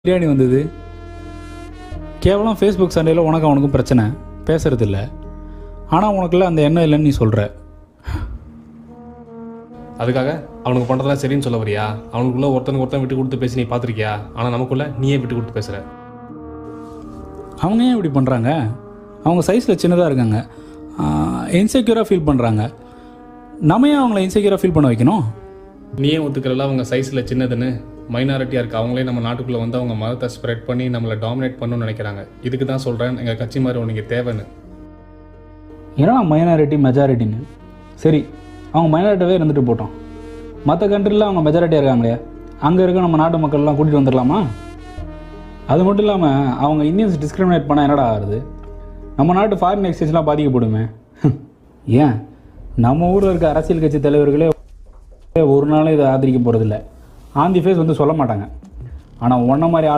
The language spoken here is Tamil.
பிரியாணி வந்தது. கேவலம் ஃபேஸ்புக் சண்டையில் உனக்கு அவனுக்கும் பிரச்சனை, பேசுறது இல்லை. ஆனால் உனக்குள்ள அந்த எண்ணம் இல்லைன்னு நீ சொல்கிற. அதுக்காக அவனுக்கு பண்ணுறதெல்லாம் சரின்னு சொல்ல வரியா? அவனுக்குள்ளே ஒருத்தனுக்கு ஒருத்தன் விட்டு கொடுத்து பேசி நீ பார்த்துருக்கியா? ஆனால் நமக்குள்ளே நீயே விட்டு கொடுத்து பேசுகிற. அவங்க ஏன் இப்படி பண்ணுறாங்க? அவங்க சைஸில் சின்னதாக இருக்காங்க, இன்செக்யூராக ஃபீல் பண்ணுறாங்க. நம்ம ஏன் அவங்கள இன்செக்யூராக ஃபீல் பண்ண வைக்கணும்? நீயே ஒத்துக்கிறல அவங்க சைஸில் சின்னதுன்னு. மைனாரிட்டியாக இருக்குது, அவங்களே நம்ம நாட்டுக்குள்ளே வந்து அவங்க மதத்தை ஸ்ப்ரெட் பண்ணி நம்மளை டாமினேட் பண்ணணும்னு நினைக்கிறாங்க. இதுக்கு தான் சொல்கிறேன், எங்கள் கட்சி மாதிரி உனக்கு தேவைன்னு. ஏன்னா மைனாரிட்டி மெஜாரிட்டின்னு. சரி, அவங்க மைனாரிட்டியாகவே இருந்துட்டு போட்டோம். மற்ற கண்ட்ரியில் அவங்க மெஜாரிட்டியாக இருக்காங்களே, அங்கே இருக்க நம்ம நாட்டு மக்கள்லாம் கூட்டிகிட்டு வந்துடலாமா? அது மட்டும் இல்லாமல் அவங்க இந்தியன்ஸ் டிஸ்கிரிமினேட் பண்ணால் என்னடா ஆகுது? நம்ம நாட்டு ஃபாரின் எக்ஸ்சேஞ்ச்லாம் பாதிக்கப்படுமே. ஏன் நம்ம ஊரில் இருக்க அரசியல் கட்சி தலைவர்களே ஒரு நாளும் இதை ஆதரிக்க போகிறதில்ல. ஆன் தி ஃபேஸ் வந்து சொல்ல மாட்டாங்க. ஆனால் ஒன்றை மாதிரி